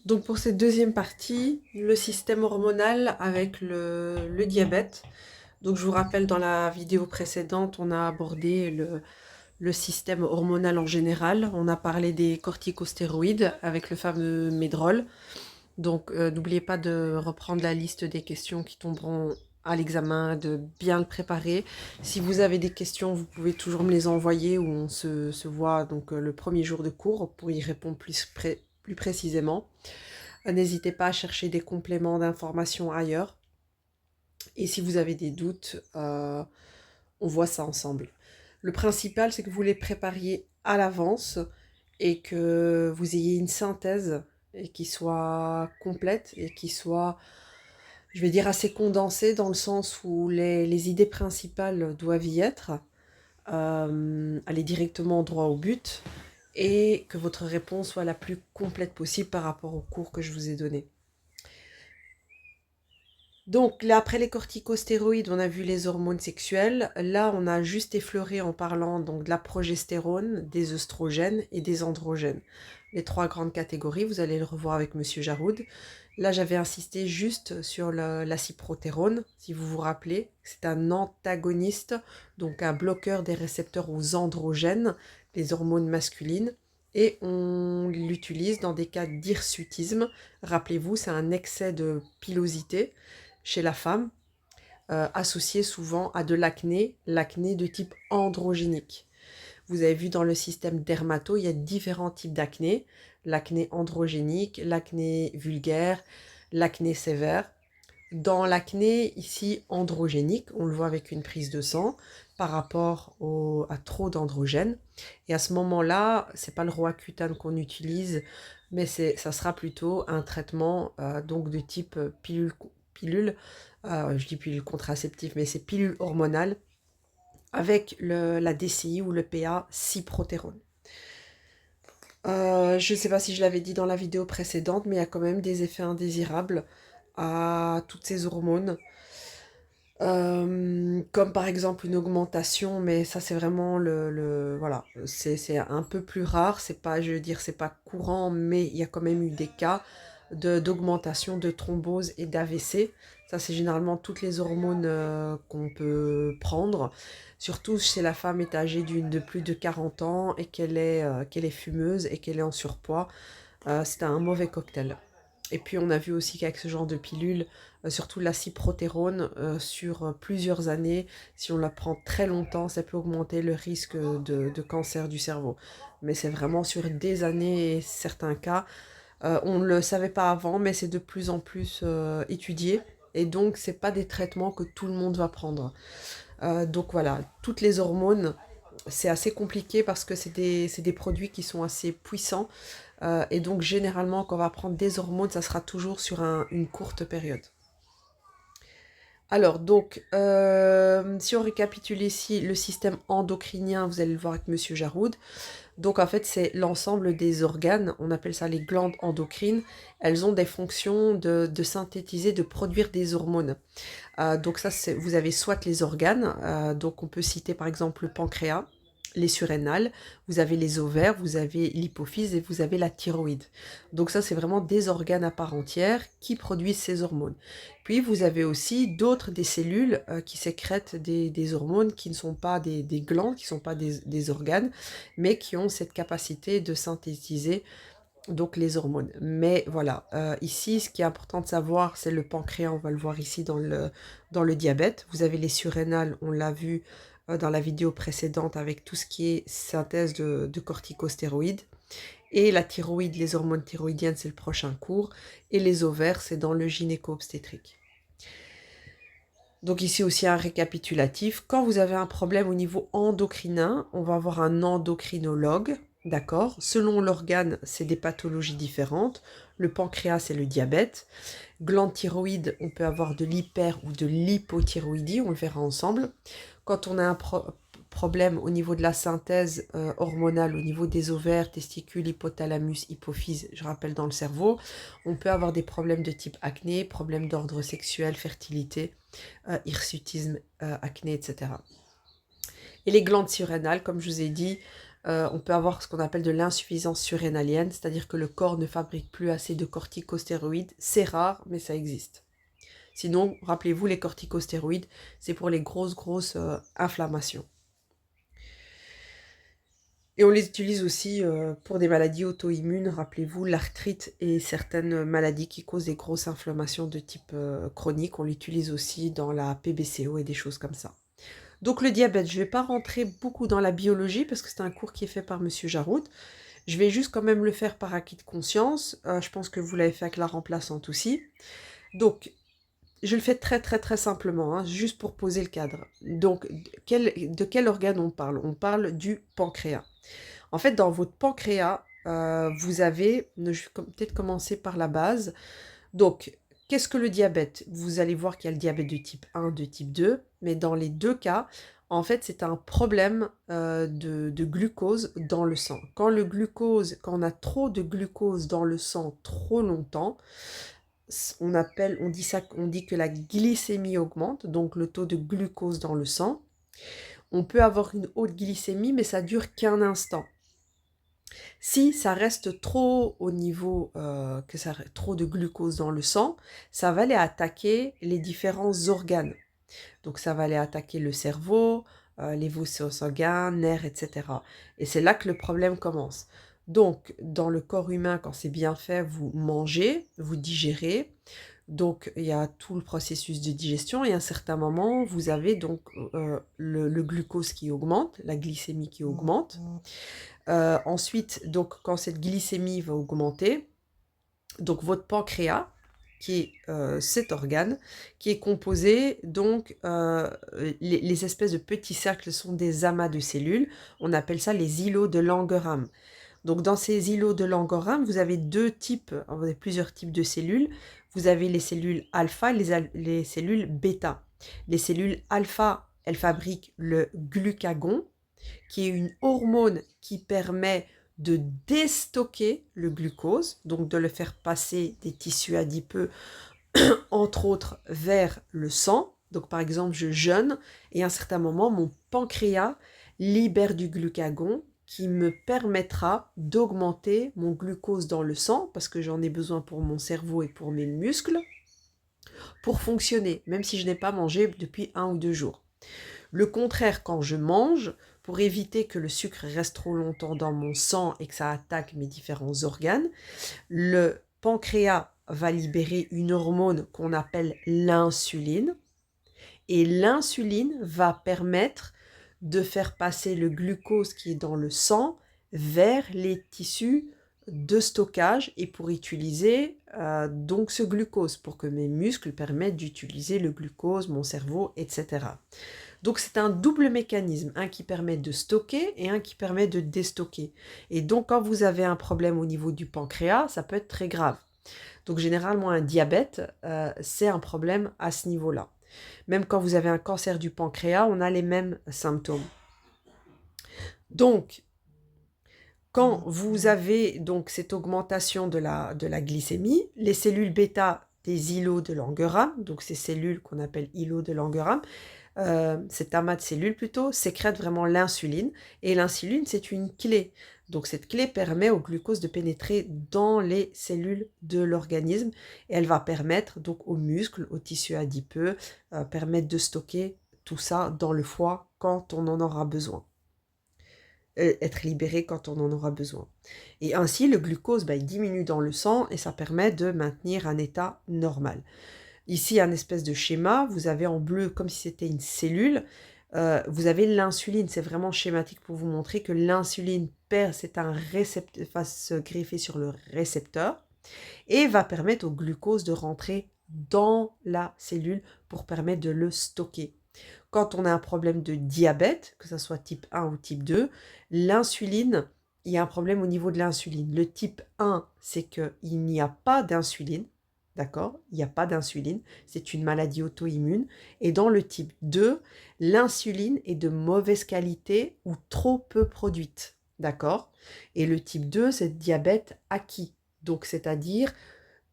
Donc pour cette deuxième partie, le système hormonal avec le diabète. Donc je vous rappelle, dans la vidéo précédente, on a abordé le système hormonal en général. On a parlé des corticostéroïdes avec le fameux Medrol. Donc n'oubliez pas de reprendre la liste des questions qui tomberont à l'examen, de bien le préparer. Si vous avez des questions, vous pouvez toujours me les envoyer ou on se voit donc le premier jour de cours pour y répondre plus précisément. N'hésitez pas à chercher des compléments d'informations ailleurs. Et si vous avez des doutes, on voit ça ensemble. Le principal, c'est que vous les prépariez à l'avance et que vous ayez une synthèse et qui soit complète et qui soit, je vais dire, assez condensée dans le sens où les idées principales doivent y être, aller directement droit au but et que votre réponse soit la plus complète possible par rapport au cours que je vous ai donné. Donc là, après les corticostéroïdes, on a vu les hormones sexuelles. Là, on a juste effleuré en parlant donc de la progestérone, des œstrogènes et des androgènes. Les trois grandes catégories, vous allez le revoir avec Monsieur Jaroud. Là, j'avais insisté juste sur la cyprotérone, si vous vous rappelez. C'est un antagoniste, donc un bloqueur des récepteurs aux androgènes, les hormones masculines. Et on l'utilise dans des cas d'hirsutisme. Rappelez-vous, c'est un excès de pilosité chez la femme, associé souvent à de l'acné de type androgénique. Vous avez vu dans le système dermato, il y a différents types d'acné. L'acné androgénique, l'acné vulgaire, l'acné sévère. Dans l'acné ici androgénique, on le voit avec une prise de sang par rapport à trop d'androgènes. Et à ce moment-là, c'est pas le Roaccutane qu'on utilise, mais ça sera plutôt un traitement donc de type pilule, je dis pilule contraceptive, mais c'est pilule hormonale avec la DCI ou le PA cyprotérone. Je ne sais pas si je l'avais dit dans la vidéo précédente, mais il y a quand même des effets indésirables à toutes ces hormones. Comme par exemple une augmentation, mais ça c'est vraiment voilà, c'est un peu plus rare, c'est pas, je veux dire, c'est pas courant, mais il y a quand même eu des cas d'augmentation de thrombose et d'AVC. Ça c'est généralement toutes les hormones qu'on peut prendre, surtout si la femme est âgée de plus de 40 ans et qu'elle est fumeuse et qu'elle est en surpoids. C'est un mauvais cocktail. Et puis on a vu aussi qu'avec ce genre de pilule, surtout la cyprotérone, sur plusieurs années, si on la prend très longtemps, ça peut augmenter le risque de cancer du cerveau. Mais c'est vraiment sur des années et certains cas. On ne le savait pas avant, mais c'est de plus en plus étudié. Et donc, c'est pas des traitements que tout le monde va prendre. Donc voilà, toutes les hormones, c'est assez compliqué parce que c'est des produits qui sont assez puissants. Et donc, généralement, quand on va prendre des hormones, ça sera toujours sur une courte période. Alors, donc, si on récapitule ici le système endocrinien, vous allez le voir avec Monsieur Jaroud. Donc, en fait, c'est l'ensemble des organes, on appelle ça les glandes endocrines. Elles ont des fonctions de synthétiser, de produire des hormones. Donc ça, vous avez soit les organes, donc on peut citer par exemple le pancréas, les surrénales, vous avez les ovaires, vous avez l'hypophyse et vous avez la thyroïde. Donc ça, c'est vraiment des organes à part entière qui produisent ces hormones. Puis vous avez aussi des cellules qui sécrètent des hormones qui ne sont pas des glandes, qui ne sont pas des organes, mais qui ont cette capacité de synthétiser donc les hormones. Mais voilà, ici, ce qui est important de savoir, c'est le pancréas, on va le voir ici dans le diabète. Vous avez les surrénales, on l'a vu dans la vidéo précédente avec tout ce qui est synthèse de corticostéroïdes. Et la thyroïde, les hormones thyroïdiennes, c'est le prochain cours. Et les ovaires, c'est dans le gynéco-obstétrique. Donc ici aussi un récapitulatif. Quand vous avez un problème au niveau endocrinien, on va avoir un endocrinologue, d'accord? Selon l'organe, c'est des pathologies différentes. Le pancréas, c'est le diabète. Glande thyroïde, on peut avoir de l'hyper ou de l'hypothyroïdie, on le verra ensemble. Quand on a un problème au niveau de la synthèse hormonale, au niveau des ovaires, testicules, hypothalamus, hypophyse, je rappelle dans le cerveau, on peut avoir des problèmes de type acné, problèmes d'ordre sexuel, fertilité, hirsutisme, acné, etc. Et les glandes surrénales, comme je vous ai dit, On peut avoir ce qu'on appelle de l'insuffisance surrénalienne, c'est-à-dire que le corps ne fabrique plus assez de corticostéroïdes. C'est rare, mais ça existe. Sinon, rappelez-vous, les corticostéroïdes, c'est pour les grosses inflammations. Et on les utilise aussi pour des maladies auto-immunes. Rappelez-vous, l'arthrite et certaines maladies qui causent des grosses inflammations de type chronique. On l'utilise aussi dans la PBCO et des choses comme ça. Donc le diabète, je ne vais pas rentrer beaucoup dans la biologie parce que c'est un cours qui est fait par Monsieur Jaroud. Je vais juste quand même le faire par acquis de conscience. Je pense que vous l'avez fait avec la remplaçante aussi. Donc, je le fais très simplement, hein, juste pour poser le cadre. Donc, de quel organe on parle? On parle du pancréas. En fait, dans votre pancréas, vous avez, je vais peut-être commencer par la base. Donc, qu'est-ce que le diabète? Vous allez voir qu'il y a le diabète de type 1, de type 2, mais dans les deux cas, en fait, c'est un problème de glucose dans le sang. Quand on a trop de glucose dans le sang trop longtemps, on dit que la glycémie augmente, donc le taux de glucose dans le sang. On peut avoir une haute glycémie, mais ça dure qu'un instant. Si ça reste trop au niveau, trop de glucose dans le sang, ça va aller attaquer les différents organes. Donc ça va aller attaquer le cerveau, les vaisseaux sanguins, nerfs, etc. Et c'est là que le problème commence. Donc dans le corps humain, quand c'est bien fait, vous mangez, vous digérez. Donc il y a tout le processus de digestion et à un certain moment, vous avez donc le glucose qui augmente, la glycémie qui augmente. Ensuite, donc quand cette glycémie va augmenter, donc votre pancréas, qui est cet organe, qui est composé, donc les espèces de petits cercles sont des amas de cellules, on appelle ça les îlots de Langerhans. Donc dans ces îlots de Langerhans, vous avez vous avez plusieurs types de cellules. Vous avez les cellules alpha et les cellules bêta. Les cellules alpha, elles fabriquent le glucagon, qui est une hormone qui permet de déstocker le glucose, donc de le faire passer des tissus adipeux, entre autres, vers le sang. Donc par exemple, je jeûne et à un certain moment, mon pancréas libère du glucagon qui me permettra d'augmenter mon glucose dans le sang, parce que j'en ai besoin pour mon cerveau et pour mes muscles, pour fonctionner, même si je n'ai pas mangé depuis 1 ou 2 jours. Le contraire, quand je mange, pour éviter que le sucre reste trop longtemps dans mon sang et que ça attaque mes différents organes, le pancréas va libérer une hormone qu'on appelle l'insuline. Et l'insuline va permettre de faire passer le glucose qui est dans le sang vers les tissus de stockage et pour utiliser donc ce glucose, pour que mes muscles permettent d'utiliser le glucose, mon cerveau, etc. Donc c'est un double mécanisme, un qui permet de stocker et un qui permet de déstocker. Et donc quand vous avez un problème au niveau du pancréas, ça peut être très grave. Donc généralement un diabète, c'est un problème à ce niveau-là. Même quand vous avez un cancer du pancréas, on a les mêmes symptômes. Donc, quand vous avez donc cette augmentation de la glycémie, les cellules bêta des îlots de Langerhans, donc ces cellules qu'on appelle îlots de Langerhans, cet amas de cellules plutôt, sécrète vraiment l'insuline. Et l'insuline, c'est une clé. Donc cette clé permet au glucose de pénétrer dans les cellules de l'organisme et elle va permettre donc aux muscles, aux tissus adipeux, permettre de stocker tout ça dans le foie quand on en aura besoin. Être libéré quand on en aura besoin. Et ainsi, le glucose, il diminue dans le sang et ça permet de maintenir un état normal. Ici, un espèce de schéma, vous avez en bleu, comme si c'était une cellule, vous avez l'insuline, c'est vraiment schématique pour vous montrer que l'insuline c'est un récepteur, va se greffer sur le récepteur et va permettre au glucose de rentrer dans la cellule pour permettre de le stocker. Quand on a un problème de diabète, que ce soit type 1 ou type 2, l'insuline, il y a un problème au niveau de l'insuline. Le type 1, c'est qu'il n'y a pas d'insuline, d'accord? Il n'y a pas d'insuline, c'est une maladie auto-immune. Et dans le type 2, l'insuline est de mauvaise qualité ou trop peu produite, d'accord? Et le type 2, c'est diabète acquis, donc c'est-à-dire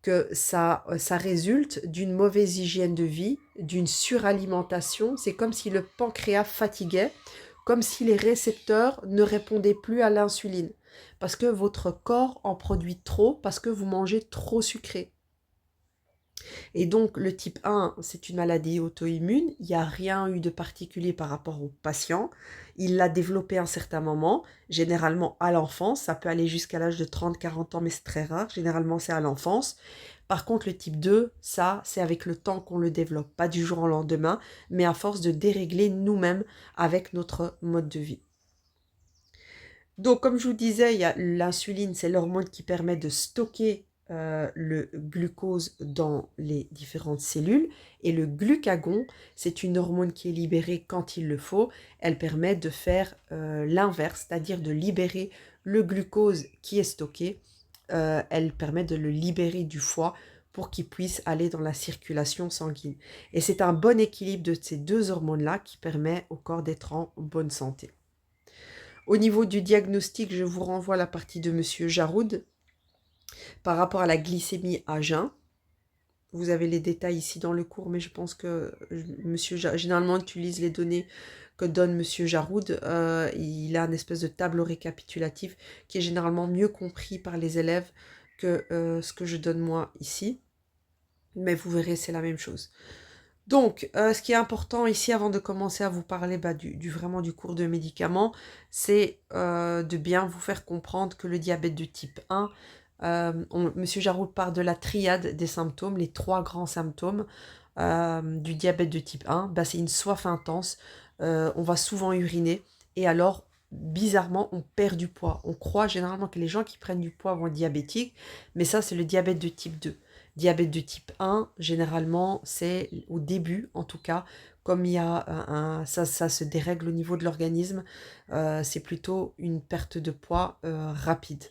que ça résulte d'une mauvaise hygiène de vie, d'une suralimentation. C'est comme si le pancréas fatiguait comme si les récepteurs ne répondaient plus à l'insuline, parce que votre corps en produit trop, parce que vous mangez trop sucré. Et donc, le type 1, c'est une maladie auto-immune. Il n'y a rien eu de particulier par rapport au patient. Il l'a développé à un certain moment, généralement à l'enfance. Ça peut aller jusqu'à l'âge de 30-40 ans, mais c'est très rare. Généralement, c'est à l'enfance. Par contre, le type 2, ça, c'est avec le temps qu'on le développe. Pas du jour au lendemain, mais à force de dérégler nous-mêmes avec notre mode de vie. Donc, comme je vous disais, il y a l'insuline, c'est l'hormone qui permet de stocker le glucose dans les différentes cellules. Et le glucagon, c'est une hormone qui est libérée quand il le faut. Elle permet de faire l'inverse, c'est-à-dire de libérer le glucose qui est stocké. Elle permet de le libérer du foie pour qu'il puisse aller dans la circulation sanguine. Et c'est un bon équilibre de ces deux hormones-là qui permet au corps d'être en bonne santé. Au niveau du diagnostic, je vous renvoie à la partie de Monsieur Jaroud par rapport à la glycémie à jeun. Vous avez les détails ici dans le cours, mais je pense que généralement utilise les données que donne Monsieur Jaroud. Il a une espèce de tableau récapitulatif qui est généralement mieux compris par les élèves que ce que je donne moi ici. Mais vous verrez, c'est la même chose. Donc, ce qui est important ici, avant de commencer à vous parler vraiment du cours de médicaments, c'est de bien vous faire comprendre que le diabète de type 1, Monsieur Jaroud parle de la triade des symptômes, les 3 grands symptômes du diabète de type 1, c'est une soif intense, on va souvent uriner, et alors, bizarrement, on perd du poids. On croit généralement que les gens qui prennent du poids vont être diabétiques, mais ça, c'est le diabète de type 2. Diabète de type 1, généralement, c'est au début, en tout cas, comme il y a ça se dérègle au niveau de l'organisme, c'est plutôt une perte de poids rapide.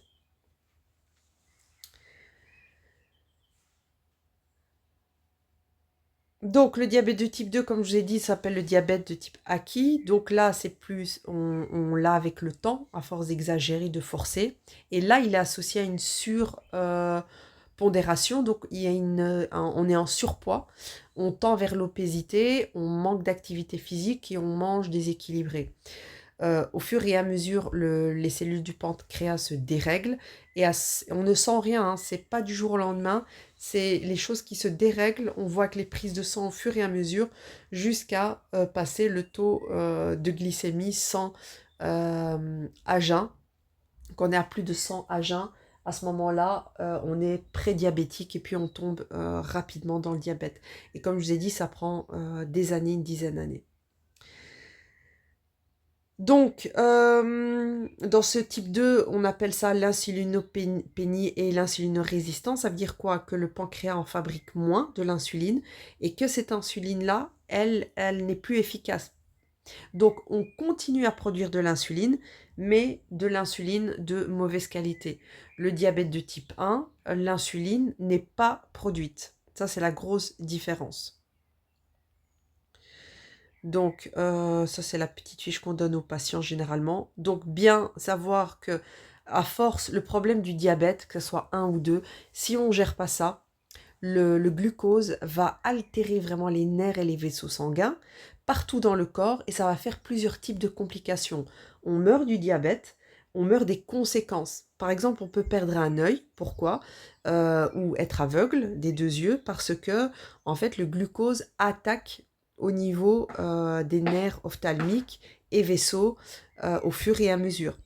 Donc, le diabète de type 2, comme je vous ai dit, s'appelle le diabète de type acquis. Donc là, c'est plus, on l'a avec le temps, à force d'exagérer, de forcer. Et là, il est associé à une surpondération. Donc, il y a on est en surpoids, on tend vers l'obésité, on manque d'activité physique et on mange déséquilibré. Au fur et à mesure, les cellules du pancréas se dérèglent et on ne sent rien, hein, c'est pas du jour au lendemain, c'est les choses qui se dérèglent. On voit que les prises de sang au fur et à mesure jusqu'à passer le taux de glycémie 100 à jeun. Quand on est à plus de 100 à jeun, à ce moment-là, on est prédiabétique et puis on tombe rapidement dans le diabète. Et comme je vous ai dit, ça prend des années, une dizaine d'années. Donc, dans ce type 2, on appelle ça l'insulinopénie et l'insulinorésistance. Ça veut dire quoi? Que le pancréas en fabrique moins de l'insuline et que cette insuline-là, elle n'est plus efficace. Donc, on continue à produire de l'insuline, mais de l'insuline de mauvaise qualité. Le diabète de type 1, l'insuline n'est pas produite. Ça, c'est la grosse différence. Donc, ça, c'est la petite fiche qu'on donne aux patients généralement. Donc, bien savoir que, à force, le problème du diabète, que ce soit 1 ou 2, si on ne gère pas ça, le glucose va altérer vraiment les nerfs et les vaisseaux sanguins partout dans le corps et ça va faire plusieurs types de complications. On meurt du diabète, on meurt des conséquences. Par exemple, on peut perdre un œil, pourquoi? Ou être aveugle des 2 yeux parce que, en fait, le glucose attaque au niveau des nerfs ophtalmiques et vaisseaux au fur et à mesure.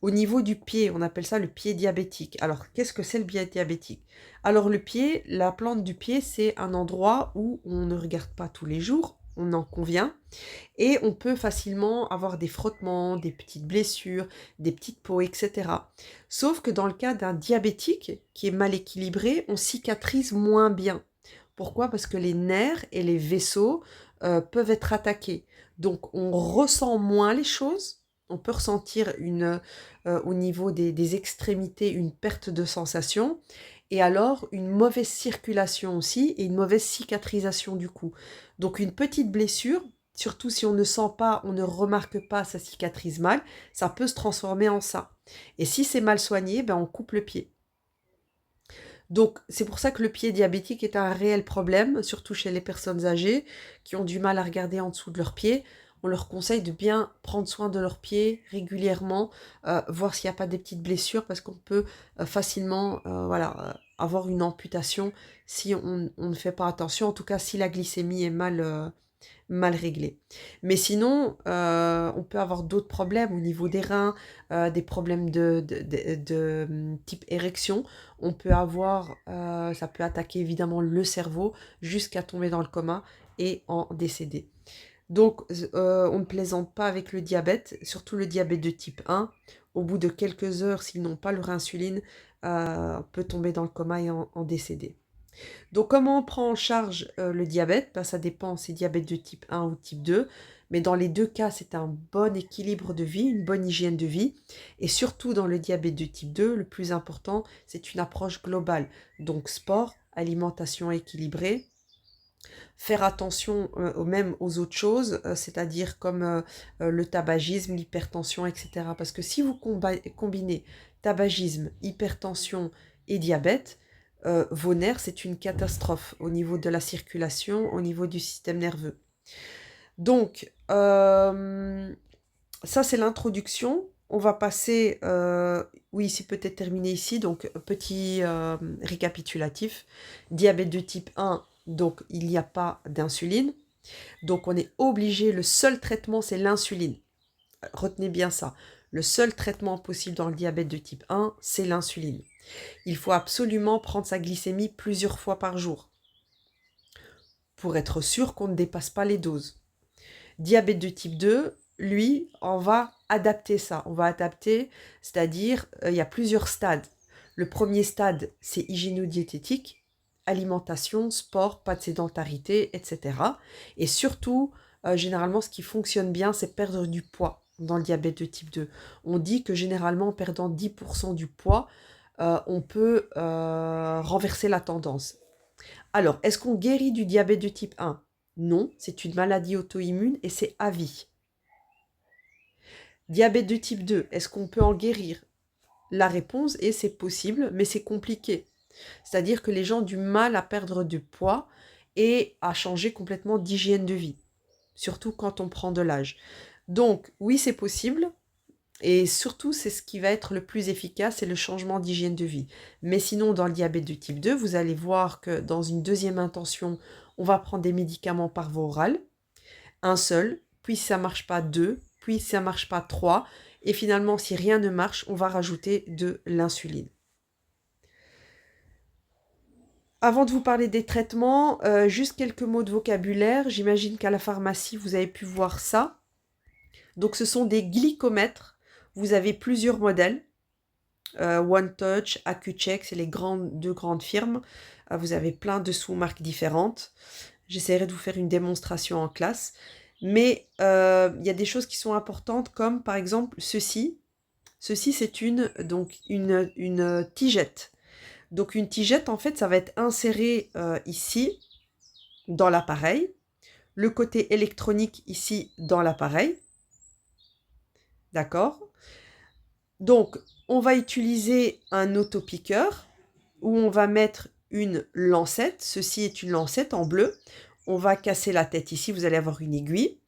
Au niveau du pied, on appelle ça le pied diabétique. Alors, qu'est-ce que c'est le pied diabétique? Alors, le pied, la plante du pied, c'est un endroit où on ne regarde pas tous les jours, on en convient, et on peut facilement avoir des frottements, des petites blessures, des petites peaux, etc. Sauf que dans le cas d'un diabétique qui est mal équilibré, on cicatrise moins bien. Pourquoi? Parce que les nerfs et les vaisseaux peuvent être attaqués. Donc, on ressent moins les choses. On peut ressentir au niveau des extrémités une perte de sensation et alors une mauvaise circulation aussi et une mauvaise cicatrisation du cou. Donc une petite blessure, surtout si on ne sent pas, on ne remarque pas, ça cicatrise mal, ça peut se transformer en ça. Et si c'est mal soigné, on coupe le pied. Donc, c'est pour ça que le pied diabétique est un réel problème, surtout chez les personnes âgées qui ont du mal à regarder en dessous de leurs pieds. on leur conseille de bien prendre soin de leurs pieds régulièrement, voir s'il n'y a pas des petites blessures, parce qu'on peut facilement voilà, avoir une amputation si on ne fait pas attention, en tout cas si la glycémie est mal réglée. Mais sinon, on peut avoir d'autres problèmes au niveau des reins, des problèmes de type érection. On peut avoir, ça peut attaquer évidemment le cerveau jusqu'à tomber dans le coma et en décéder. Donc, on ne plaisante pas avec le diabète, surtout le diabète de type 1. Au bout de quelques heures, s'ils n'ont pas leur insuline, on peut tomber dans le coma et en décéder. Donc, comment on prend en charge le diabète? Ben, ça dépend, c'est diabète de type 1 ou type 2. Mais dans les deux cas, c'est un bon équilibre de vie, une bonne hygiène de vie. Et surtout dans le diabète de type 2, le plus important, c'est une approche globale. Donc, sport, alimentation équilibrée, faire attention même aux autres choses, c'est-à-dire comme le tabagisme, l'hypertension, etc. Parce que si vous combinez tabagisme, hypertension et diabète, vos nerfs, c'est une catastrophe au niveau de la circulation, au niveau du système nerveux. Donc, ça c'est l'introduction. On va passer, oui, c'est peut-être terminé ici, donc petit récapitulatif. Diabète de type 1, donc il n'y a pas d'insuline. Donc on est obligé, le seul traitement c'est l'insuline. Retenez bien ça. Le seul traitement possible dans le diabète de type 1, c'est l'insuline. Il faut absolument prendre sa glycémie plusieurs fois par jour pour être sûr qu'on ne dépasse pas les doses. Diabète de type 2, lui, on va adapter ça. On va adapter, c'est-à-dire, il y a plusieurs stades. Le premier stade, c'est hygiéno-diététique, alimentation, sport, pas de sédentarité, etc. Et surtout, généralement, ce qui fonctionne bien, c'est perdre du poids dans le diabète de type 2. On dit que généralement, en perdant 10% du poids, on peut renverser la tendance. Alors, est-ce qu'on guérit du diabète de type 1? Non, c'est une maladie auto-immune et c'est à vie. Diabète de type 2, est-ce qu'on peut en guérir? La réponse est c'est possible, mais c'est compliqué. C'est-à-dire que les gens ont du mal à perdre du poids et à changer complètement d'hygiène de vie, surtout quand on prend de l'âge. Donc, oui, c'est possible, et surtout, c'est ce qui va être le plus efficace, c'est le changement d'hygiène de vie. Mais sinon, dans le diabète de type 2, vous allez voir que dans une deuxième intention, on va prendre des médicaments par voie orale, un seul, puis si ça ne marche pas, deux, puis si ça ne marche pas, trois, et finalement, si rien ne marche, on va rajouter de l'insuline. Avant de vous parler des traitements, juste quelques mots de vocabulaire. J'imagine qu'à la pharmacie, vous avez pu voir ça. Donc, ce sont des glycomètres. Vous avez plusieurs modèles. One Touch, Accu-Chek, c'est les deux grandes firmes. Vous avez plein de sous-marques différentes. J'essaierai de vous faire une démonstration en classe. Mais il y a des choses qui sont importantes, comme par exemple ceci. Ceci, c'est une tigette. Donc une tigette, en fait, ça va être inséré ici, dans l'appareil. Le côté électronique ici, dans l'appareil. D'accord? Donc, on va utiliser un autopiqueur où on va mettre une lancette. Ceci est une lancette en bleu. On va casser la tête ici, vous allez avoir une aiguille.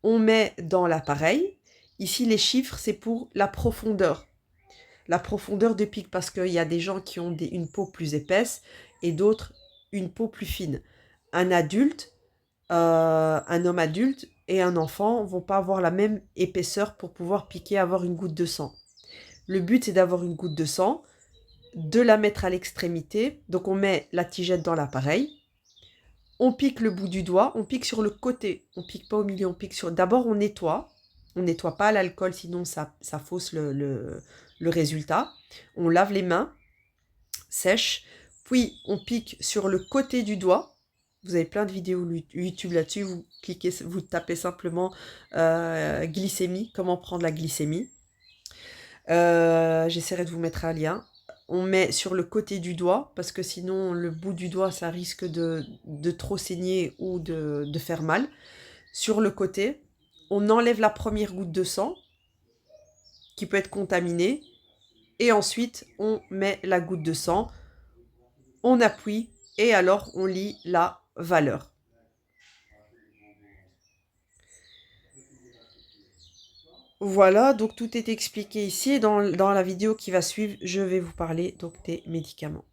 On met dans l'appareil. Ici, les chiffres, c'est pour la profondeur. La profondeur de pic, parce qu'il y a des gens qui ont une peau plus épaisse et d'autres une peau plus fine. Un adulte, un homme adulte et un enfant ne vont pas avoir la même épaisseur pour pouvoir piquer, avoir une goutte de sang. Le but, c'est d'avoir une goutte de sang, de la mettre à l'extrémité. Donc, on met la tigette dans l'appareil. On pique le bout du doigt, on pique sur le côté. On pique pas au milieu, on pique sur... D'abord, on nettoie. On nettoie pas l'alcool, sinon ça fausse le résultat. On lave les mains, sèche. Puis, on pique sur le côté du doigt. Vous avez plein de vidéos YouTube là-dessus. Vous cliquez, vous tapez simplement glycémie, comment prendre la glycémie. J'essaierai de vous mettre un lien. On met sur le côté du doigt, parce que sinon le bout du doigt, ça risque de trop saigner ou de faire mal. Sur le côté, on enlève la première goutte de sang, qui peut être contaminée, et ensuite on met la goutte de sang, on appuie, et alors on lit la valeur. Voilà, donc tout est expliqué ici. Et dans la vidéo qui va suivre, je vais vous parler donc des médicaments.